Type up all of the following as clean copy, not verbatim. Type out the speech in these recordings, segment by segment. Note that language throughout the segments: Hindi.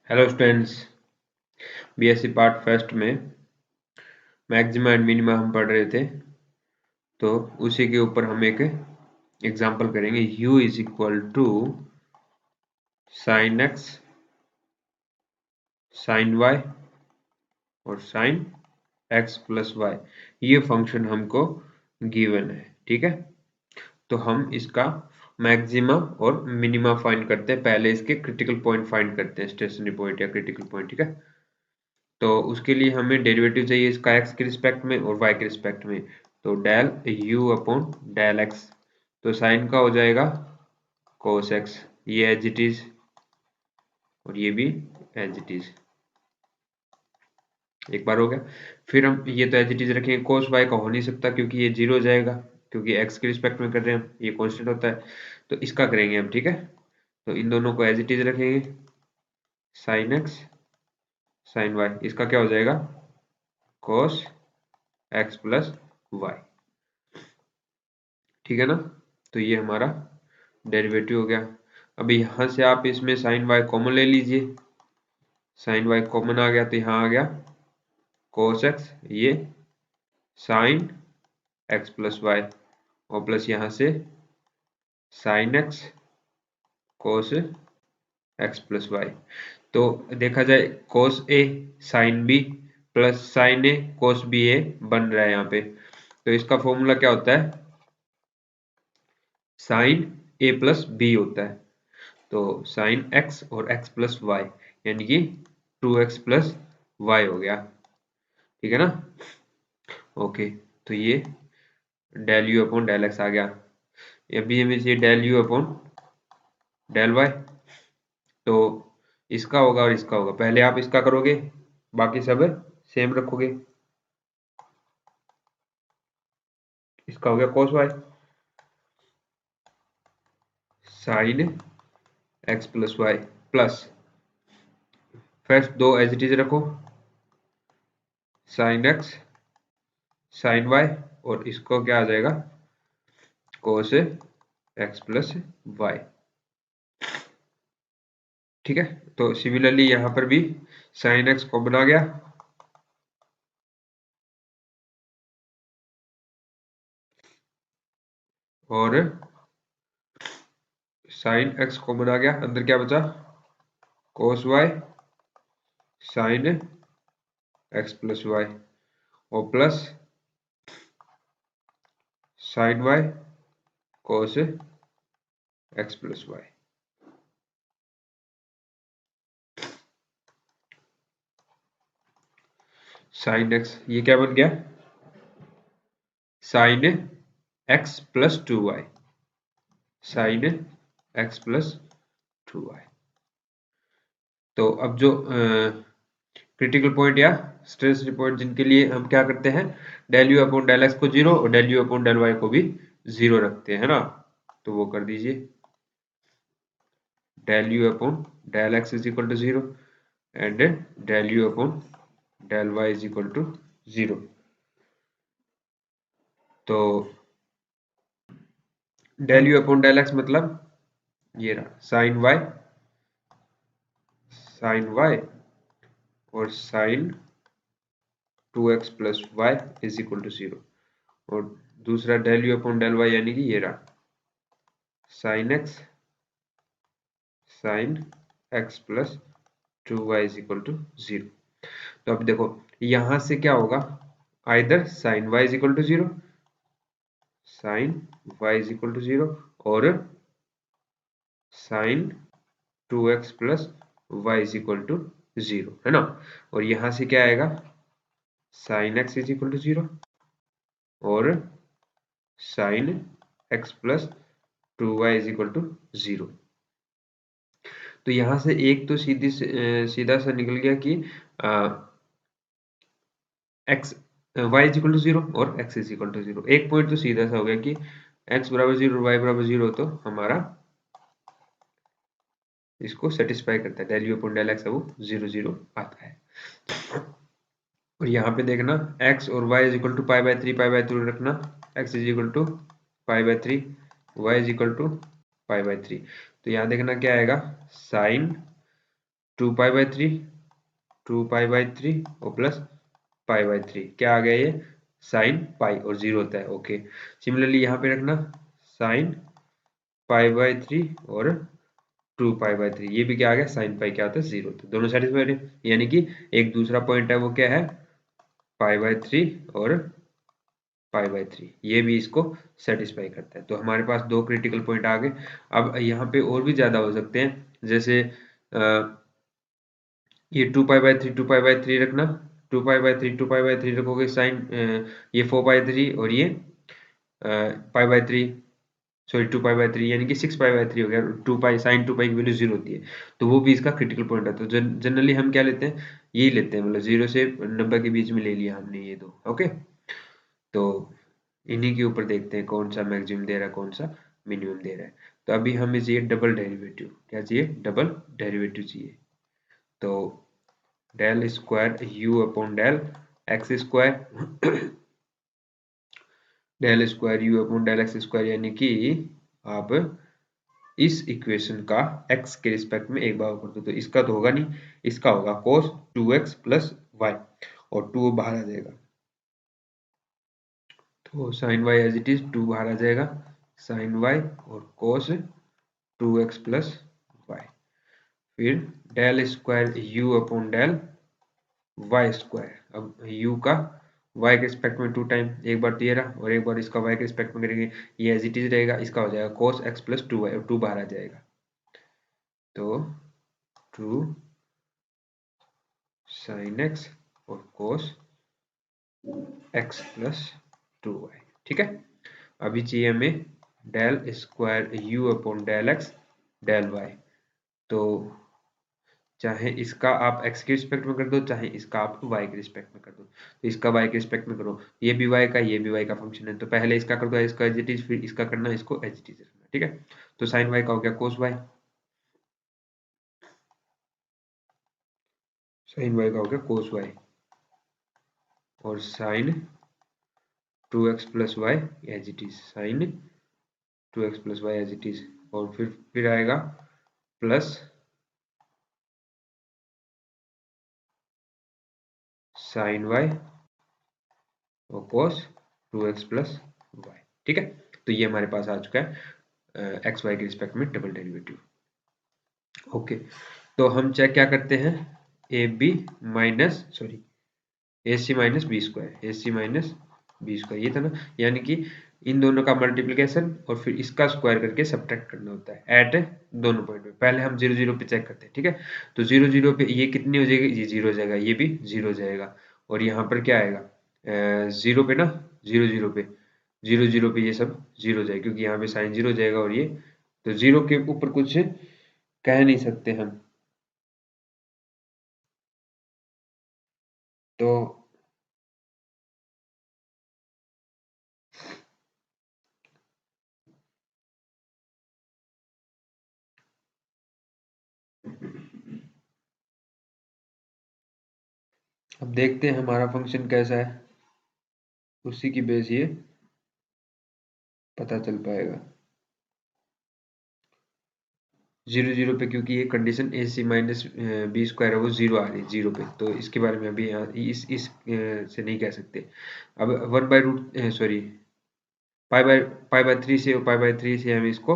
Hello students, BSc part first में मैक्सिमा एंड मिनिमा हम पढ़ रहे थे। तो उसी के ऊपर हम एक एग्जांपल करेंगे। u is equal to sine x, sine y और साइन एक्स प्लस वाई। ये फंक्शन हमको गिवन है, ठीक है। तो हम इसका मैक्सिमा और मिनिमा फाइंड करते हैं। पहले इसके क्रिटिकल पॉइंट फाइंड करते हैं, स्टेशनरी पॉइंट या क्रिटिकल पॉइंट, ठीक है। तो उसके लिए हमें डेरिवेटिव चाहिए इसका एक्स के रिस्पेक्ट में और वाई के रिस्पेक्ट में। तो del u upon del x, तो साइन का हो जाएगा कोस एक्स, ये एज इट इज और ये भी एज इट इज। एक बार हो गया। फिर हम ये तो एज इट इज रखेंगे, कोस वाई का हो नहीं सकता क्योंकि ये जीरो जाएगा, क्योंकि एक्स के रिस्पेक्ट में कर रहे हैं हम, ये कांस्टेंट होता है। तो इसका करेंगे हम, ठीक है। तो इन दोनों को एज इट इज रखेंगे, साइन एक्स साइन वाई, इसका क्या हो जाएगा कोस एक्स प्लस वाई, ठीक है ना। तो ये हमारा डेरिवेटिव हो गया। अभी यहां से आप इसमें साइन वाई कॉमन ले लीजिए, साइन वाई कॉमन आ गया तो यहाँ आ गया कोस एक्स, ये साइन एक्स प्लस वाई और प्लस यहाँ से sine x cos x plus y. तो देखा जाए cos a sine b plus sine a cos b a बन रहा है यहाँ पे। तो इसका फॉर्मूला क्या होता है, साइन ए प्लस बी होता है। तो साइन एक्स और एक्स प्लस वाई यानी कि 2x प्लस वाई हो गया, ठीक है ना। ओके, तो ये del u upon del x आ गया। अभी हमें चाहिए del u upon del y. तो इसका होगा और इसका होगा, पहले आप इसका करोगे, बाकी सब सेम रखोगे। इसका हो गया cos y sine x plus y plus, first दो एज इट इज रखो, साइन एक्स साइन वाई और इसको क्या आ जाएगा कोस एक्स प्लस वाई, ठीक है। तो सिमिलरली यहां पर भी साइन एक्स कॉमन आ गया और साइन एक्स कॉमन आ गया, अंदर क्या बचा cos y sine x plus y और plus sine y cos x plus y. Sine x ये क्या बन गया sine x plus 2y, sine x plus 2y। तो अब जो क्रिटिकल पॉइंट या स्ट्रेस पॉइंट जिनके लिए हम क्या करते हैं, del u upon del x को जीरो और del u upon del y को भी जीरो रखते हैं ना। तो वो कर दीजिए, del u upon del x is equal to zero and del u upon del y is equal to zero. तो del u upon del x मतलब ये रहा साइन वाई और sine 2x plus y is equal to zero, और दूसरा del u upon del y यानी कि ये रहा sine x sine x plus 2y is equal to zero. तो अब देखो यहां से क्या होगा, either sine y is equal to zero, sine y is equal to zero और sine 2x plus y is equal to zero, है ना। और यहां से क्या आएगा sine x is equal to zero और sine x plus 2y is equal to zero. तो यहां से एक तो सीधा सा निकल गया कि x y is equal to zero और x is equal to zero. एक पॉइंट तो सीधा सा हो गया कि एक्स बराबर जीरो वाई बराबर जीरो, तो हमारा इसको सेटिस्फाई करता है, del u upon del x वो जीरो जीरो आता है। और यहाँ पे देखना x और y is equal to pi by three रखना, x is equal to pi by three, y is equal to pi by three. तो यहाँ देखना क्या आएगा sine 2 pi by 3, 2 pi by 3 और प्लस पाई बाई 3, क्या आ गया ये साइन पाई और 0 होता है। ओके, सिमिलरली यहाँ पे रखना साइन पाई बाई 3 और 2 पाई बाई 3, ये भी क्या आ गया साइन पाई, क्या होता है 0, तो दोनों सेटिस्फाइड है। यानी कि एक दूसरा पॉइंट है वो क्या है पाई बाई 3 और पाई बाई 3, ये भी इसको सेटिस्फाई करता है। तो हमारे पास दो क्रिटिकल पॉइंट आ गए। अब यहाँ पे और भी ज्यादा हो सकते हैं, जैसे ये 2 पाई बाई 3 रखना, 2 पाई बाई 3 रखोगे साइन ये 4 पाई 3 और ये पाई बाई 3, सॉरी 2 पाई बाई 3 यानी कि 6 पाई बाई 3 हो गया। 2 पाई साइन 2 पाई की वैल्यू 0 होती है, तो वो भी इसका क्रिटिकल पॉइंट है। तो जनरली हम क्या लेते हैं, यही लेते हैं, मतलब 0 से 90 के बीच में ले लिया हमने ये दो। ओके, तो इन्हीं के ऊपर देखते हैं कौन सा मैक्सिमम दे रहा है, कौन सा मिनिमम दे रहा है। तो अभी हमें चाहिए डबल डेरिवेटिव, क्या चाहिए डबल डेरिवेटिव चाहिए। तो del square u upon del x square del square u upon del x square, यानी कि आप इस इक्वेशन का x के रिस्पेक्ट में एक बार कर दो, तो इसका तो होगा नहीं, इसका होगा cos 2x प्लस वाई, और 2 बाहर आ जाएगा, तो sine y as it is 2 बाहर आ जाएगा, साइन वाई और cos 2x प्लस वाई। फिर del square u upon del y square, अब u का y के रिस्पेक्ट में 2 टाइम, एक बार तो ये रहा और एक बार इसका y के रिस्पेक्ट में करेंगे, ये एज इट इज रहेगा, इसका हो जाएगा cos x प्लस 2y और 2 बाहर आ जाएगा, तो 2 साइन x और cos x प्लस 2y। ठीक है, अभी चाहिए हमें del square u upon del x del y। तो चाहे इसका आप x के रिस्पेक्ट में कर दो, चाहे इसका आप y के रिस्पेक्ट में कर दो, तो इसका y के रिस्पेक्ट में करो, ये भी y का ये भी y का फंक्शन है, तो पहले इसका कर दो इसका एज इट इज, फिर इसका करना इसको एज इट इज रखना। ठीक है, तो साइन y का हो गया cos y, साइन y का हो गया cos y, और sine 2x plus y as it is, sine 2x plus y as it is, और फिर आएगा प्लस साइन वाई और cos 2x प्लस वाई। ठीक है, तो ये हमारे पास आ चुका है एक्स वाई के रिस्पेक्ट में डबल डेरिवेटिव। ओके, तो हम चेक क्या करते हैं, a b minus sorry a c minus b square, a c minus b square, ये था ना, यानी कि इन दोनों का मल्टीप्लिकेशन और फिर इसका स्क्वायर करके सब्ट्रैक्ट करना होता है एट दोनों पॉइंट पे। पहले हम 0 0 पे चेक करते हैं। ठीक है, तो 0 0 पे ये कितनी हो जाएगी, ये 0 हो जाएगा, ये भी 0 हो जाएगा, और यहाँ पर क्या आएगा 0 पे ना, 0 0 पे 0 0 पे ये सब 0 हो जाएगा, क्योंकि यहाँ पे साइन 0 हो जाएगा, और ये तो 0 के ऊपर कुछ कह नहीं सकते हम। तो अब देखते हैं हमारा फंक्शन कैसा है, उसी की बेस ये पता चल पाएगा। 0 0 पे क्योंकि ये कंडीशन ए सी माइनस बी स्क्वायर है वो 0 आ रही है 0 पे, तो इसके बारे में अभी यहाँ इस से नहीं कह सकते। अब 1/रूट सॉरी पाई बाय 3 से, और पाई बाय 3 से हम इसको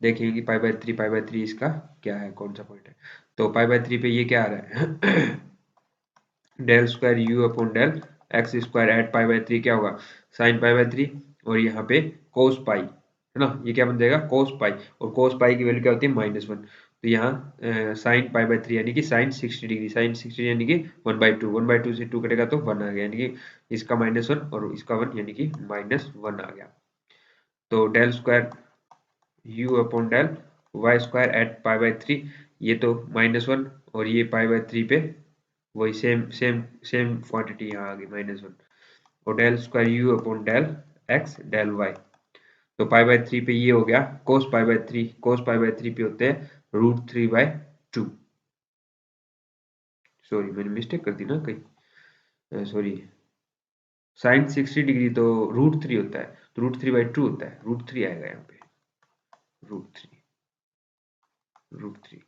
देखेंगे कि पाई बाय 3 इसका क्या है, कौन सा पॉइंट है। तो पाई बाय 3 पे ये क्या आ रहा है del square u upon del x square at pi by 3 क्या होगा साइन पाई बाय 3, और यहाँ पे कोस पाई है ना, ये क्या बन जाएगा कोस पाई, और कोस पाई की वैल्यू क्या होती है -1, तो यहाँ साइन पाई बाय 3 यानी कि साइन 60 डिग्री, साइन 60 यानी कि 1/2, 1/2 से 2 कटेगा तो 1 आ गया, यानी कि इसका -1 और इसका 1 यानी कि -1 आ गया। तो del square u upon del y square at pi by 3, ये तो -1, और ये पाई बाय 3 पे वही सेम सेम सेम क्वांटिटी यहाँ आ गई -1, और del square u upon del x del y, तो पाई बाय 3 पे ये हो गया कोस पाई बाय 3, कोस पाई बाय 3 पे होते हैं √3/2, सॉरी मैंने मिस्टेक कर दी ना कहीं, सॉरी साइन 60 डिग्री तो √3 होता है, तो √3/2 होता है, √3 आएगा यहाँ पे, √3 √3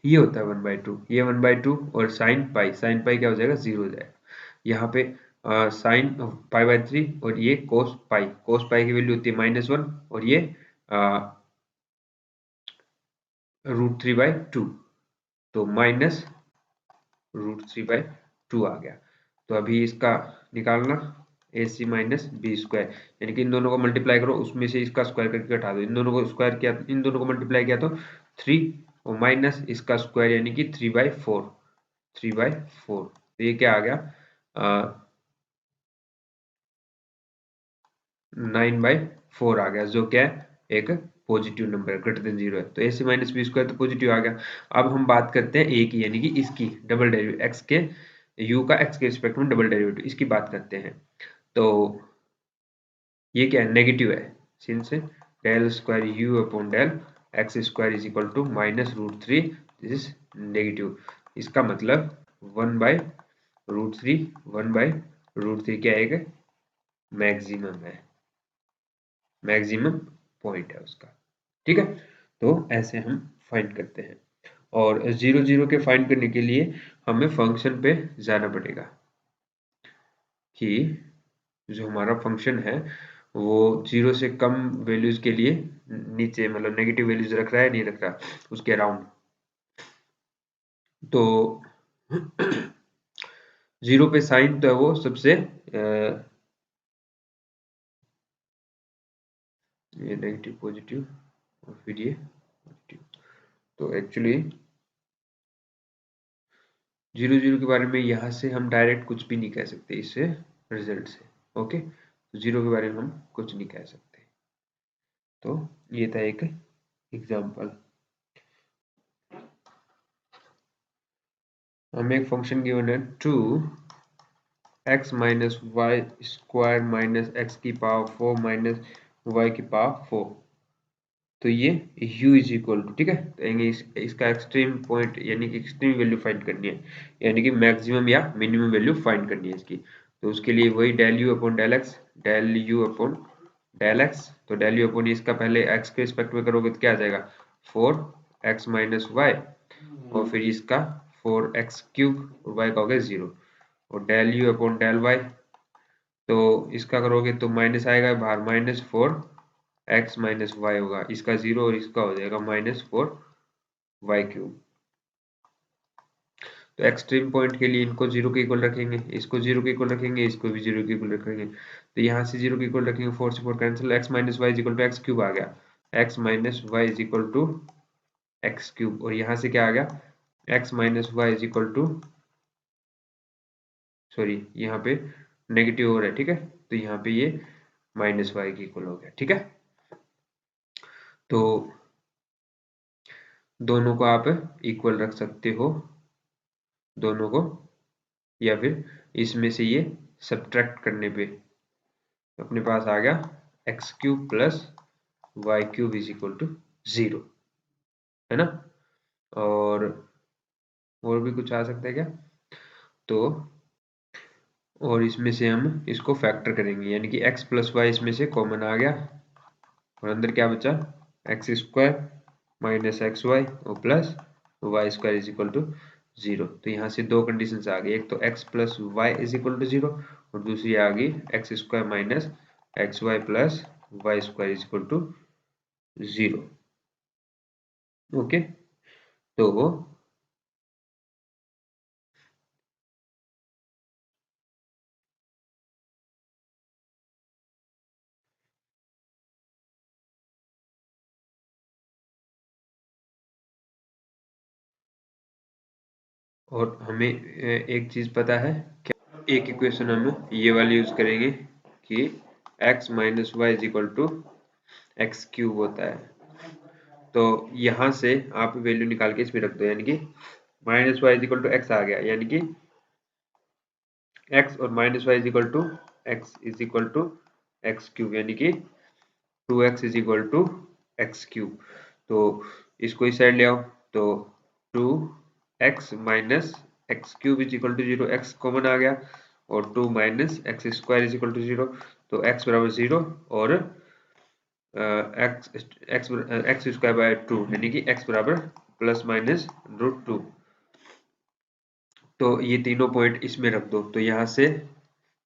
ये होता है 1/2, ये 1/2 और साइन पाई क्या हो जाएगा, 0 हो जाएगा। यहाँ पे साइन पाई/3 और ये कोस पाई की वैल्यू होती है -1 और ये √3/2, तो -√3/2 आ गया। तो अभी इसका निकालना AC माइनस बी स्क्वायर, यानी कि इन दोनों को मल्टीप्लाई करो, उसमें से इसका स्क्वायर करके हटा दो, इन दोनों को स्क्वायर किया, इन दोनों को मल्टीप्लाई किया तो 3 और माइनस इसका स्क्वायर यानी कि 3/4, तो ये क्या आ गया 9/4 आ गया, जो क्या है एक पॉजिटिव नंबर ग्रेटर देन 0 है। तो AC माइनस बी स्क्वायर तो पॉजिटिव आ गया। अब हम बात करते हैं ए की, यानी कि इसकी डबल डेरिवेटिव एक्स के यू का एक्स के रिस्पेक्ट में डबल डेरिवेटिव, इसकी बात करते हैं। तो ये क्या है, नेगेटिव है, since del square u upon del x square is equal to -√3, this is negative. इसका मतलब 1/√3 क्या है, मैक्सिमम है, मैक्सिमम पॉइंट है उसका। ठीक है, तो ऐसे हम फाइंड करते हैं। और 0 के फाइंड करने के लिए हमें फंक्शन पे जाना पड़ेगा कि जो हमारा फंक्शन है वो 0 से कम वैल्यूज के लिए नीचे मतलब नेगेटिव वैल्यूज रख रहा है नहीं रख रहा उसके अराउंड। तो 0 पे साइन तो है वो सबसे ये नेगेटिव पॉजिटिव और फिर ये पॉजिटिव। तो एक्चुअली 0 के बारे में यहाँ से हम डायरेक्ट कुछ भी नहीं कह सकते इससे रिजल्ट से। ओके, तो 0 के बारे में हम कुछ नहीं कह सकते। तो ये था एक एग्जाम्पल। हमें एक फंक्शन गिवन है 2x minus y square minus x की पावर 4 माइनस वाई की पावर 4। तो ये u इज इक्वल टू, ठीक है, तो इसका एक्सट्रीम पॉइंट यानी कि एक्सट्रीम वैल्यू फाइंड करनी है, यानी कि मैक्सिमम या मिनिमम वैल्यू फाइंड करनी है इसकी। तो उसके लिए वही del u upon del x, तो डेल यू अपॉन इसका पहले x के रिस्पेक्ट में करोगे तो क्या आ जाएगा 4x माइनस वाई और फिर इसका 4x क्यूब और y का हो गया 0 और del u upon del y, तो इसका करोगे तो माइनस आएगा बाहर -4x माइनस वाई होगा, इसका 0 और इसका हो जाएगा -4y क्यूब। तो एक्सट्रीम पॉइंट के लिए इनको 0 के इक्वल रखेंगे, इसको 0 के इक्वल रखेंगे, इसको भी 0 के इक्वल रखेंगे। तो यहाँ से 0 के इक्वल रखेंगे, 4 से 4 cancel, x minus y is equal to x cube आ गया, x minus y is equal to x cube, और यहाँ से क्या आ गया x minus y is equal to, sorry यहाँ पे नेगेटिव हो रहा है, ठीक है, तो यहाँ पे ये माइनस वाई के इक्वल हो गया। ठीक है, तो दोनों को आप इक्वल रख सकते हो, दोनों को, या फिर इसमें से ये सब्ट्रैक्ट करने पे अपने पास आ गया x cube plus y cube is equal to 0, है ना। और भी कुछ आ सकता है क्या, तो और इसमें से हम इसको फैक्टर करेंगे, यानी कि x प्लस वाई इसमें से कॉमन आ गया और अंदर क्या बचा x square minus x y और plus y square is equal to 0। तो यहाँ से दो कंडीशन आ गई, एक तो x plus y is equal to 0 और दूसरी आ गई x square minus x y plus y square is equal to 0। Okay, तो और हमें एक चीज पता है, एक इक्वेशन हम ये वाली यूज करेंगे कि x minus y is equal to x cube होता है। तो यहाँ से आप वैल्यू निकाल के इसमें रख दो, यानी कि minus y is equal to x आ गया, यानी कि x और minus y is equal to x cube, यानी कि 2x is equal to x cube. तो इसको इस साइड ले आओ, तो 2x minus x cube is equal to 0, x common आ गया और 2 minus x square is equal to 0, तो x बराबर 0 और एक्स स्क्वायर बाय 2 यानी कि x बराबर प्लस माइनस √2। तो ये तीनों पॉइंट इसमें रख दो। तो यहाँ से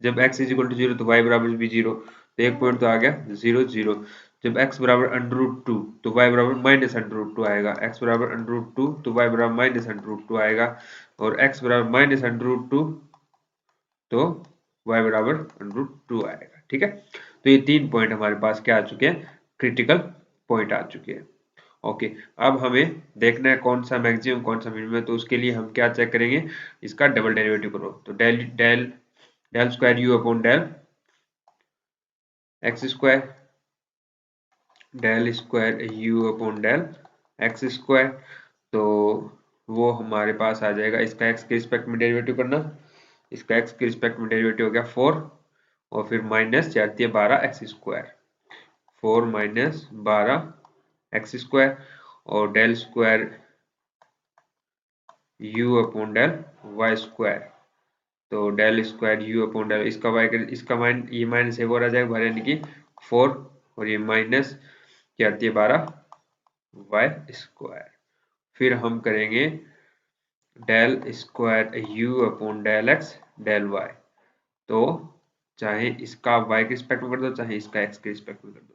जब x इज इक्वल टू 0 तो y बराबर भी 0, तो एक पॉइंट तो आ गया 0 0। जब x बराबर √2 तो y बराबर माइनस √2 आएगा, x बराबर √2 तो y बराबर माइनस √2 आएगा, और x बराबर माइनस √2 तो y बराबर √2 आएगा। ठीक है, तो ये तीन पॉइंट हमारे पास क्या आ चुके हैं, क्रिटिकल पॉइंट आ चुके हैं। ओके, अब हमें देखना है कौन सा मैक्सिमम कौन सा मिनिमम है। तो उसके लिए हम क्या चेक करेंगे, इसका डबल डेरिवेटिव करो। तो del del del square u upon del x square, del square u upon del x square, तो वो हमारे पास आ जाएगा। इसका एक्स के रिस्पेक्ट में डेरिवेटिव करना, इसका एक्स के रिस्पेक्ट में डेरिवेटिव हो गया 4, और फिर minus 4 12 x square, 4 minus 12 x square, और del square u upon del y square. तो del square u upon del, इसका वाई इसका ये माइनस एक और आ जाएगा, यानी कि 4, और ये माइनस क्या आती है 12 वाई स्क्वायर। फिर हम करेंगे del square u upon del x del y. तो चाहे इसका y के रिस्पेक्ट में कर दो, चाहे इसका x के रिस्पेक्ट में कर दो।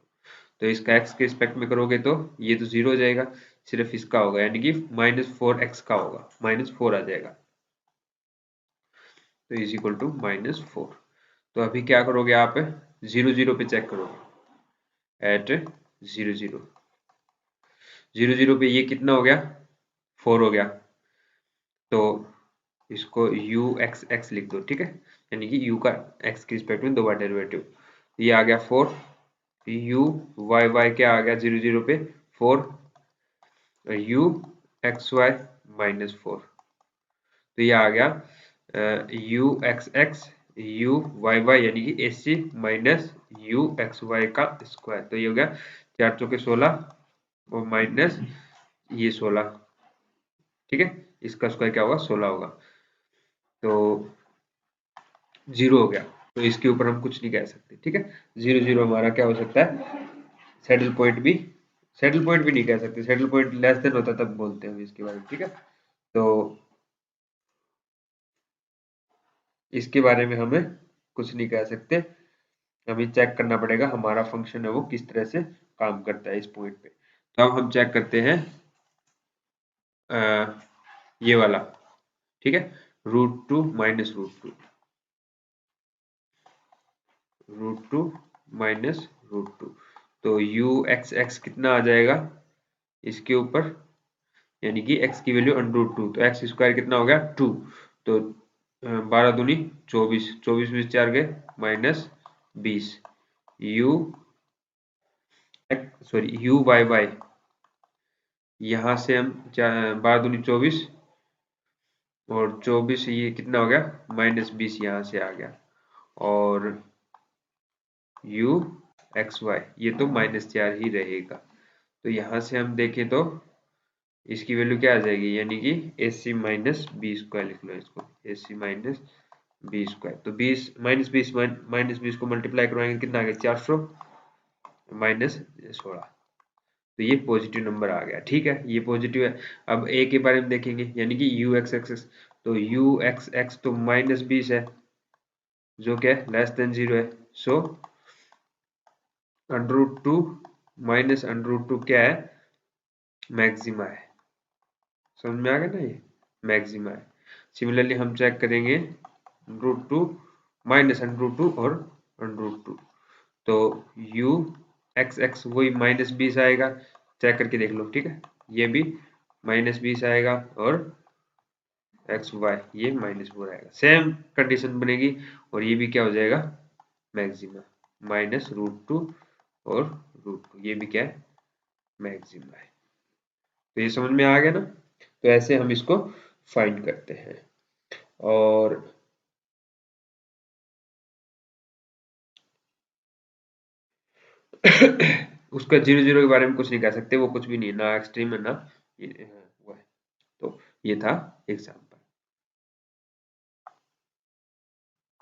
तो इसका x के रिस्पेक्ट में करोगे तो ये तो 0 हो जाएगा, सिर्फ इसका होगा, यानी कि -4x का होगा, -4 आ जाएगा। तो इज इक्वल टू -4। तो अभी क्या करोगे आप, 0 0 पे चेक करोगे, एट 0 0 0 0 पे ये कितना हो गया, 4 हो गया। तो इसको u x x लिख दो, ठीक है, यानी कि u का x के रिस्पेक्ट में दो बार डेरिवेटिव। ये आ गया 4, u y y क्या आ गया 0 0 पे 4, u x y -4। तो ये आ गया u x x u y y, यानी कि AC minus u x y का स्क्वायर। तो ये हो गया 4 चौके 16 और माइनस ये 16, ठीक है, इसका स्क्वायर क्या होगा 16 होगा। तो 0 हो गया, तो इसके ऊपर हम कुछ नहीं कह सकते। ठीक है, 0 0 हमारा क्या हो सकता है, सैडल पॉइंट भी, सैडल पॉइंट भी नहीं कह सकते, सैडल पॉइंट लेस देन होता तब बोलते हैं इसके बारे में। ठीक है, तो इसके बारे में हमें कुछ नहीं कह सकते, हमें चेक करना पड़ेगा हमारा फंक्शन है वो किस तरह से काम करता है इस पॉइंट पे। तो अब हम चेक करते हैं ये वाला, ठीक है, √2 माइनस √2, √2 माइनस √2। तो u x x कितना आ जाएगा इसके ऊपर, यानी कि x की वैल्यू √2, तो x स्क्वायर कितना हो गया 2। तो 12 दूनी 24, 24 में 4 गए -20, u y y, यहाँ से हम 12 दूनी 24, और 24 ये कितना हो गया -20, यहाँ से आ गया, और u x y ये तो -4 ही रहेगा। तो यहाँ से हम देखें तो इसकी वैल्यू क्या आ जाएगी, यानी कि AC माइनस बी स्क्वायर लिख लो इसको, AC माइनस बी स्क्वायर। तो 20 -20 को मल्टीप्लाई करवाएंगे कितना आ गया 400 -16। तो ये पॉजिटिव नंबर आ गया। ठीक है, ये पॉजिटिव है। अब ए के बारे में देखेंगे, यानी कि u x x, तो u x x तो -20 है, जो क्या है लेस देन 0 है। सो √2 माइनस √2 क्या है, मैक्सिमा है। समझ में आ गया ना, ये मैक्सिमा है। सिमिलरली हम चेक करेंगे √2 माइनस √2 और √2, तो u x x वही -20 आएगा, चेक करके देख लो। ठीक है, ये भी -20 आएगा, और एक्स वाई ये -4 आएगा, सेम कंडीशन बनेगी, और ये भी क्या हो जाएगा मैक्सिमा, -√2 और √2 ये भी क्या है मैक्सिमा है। तो ये समझ में आ गया ना, तो ऐसे हम इसको फाइंड करते हैं। और उसका 0 0 के बारे में कुछ नहीं कह सकते, वो कुछ भी नहीं है, ना एक्सट्रीम है ना ये वो है। तो ये था एग्जाम्पल।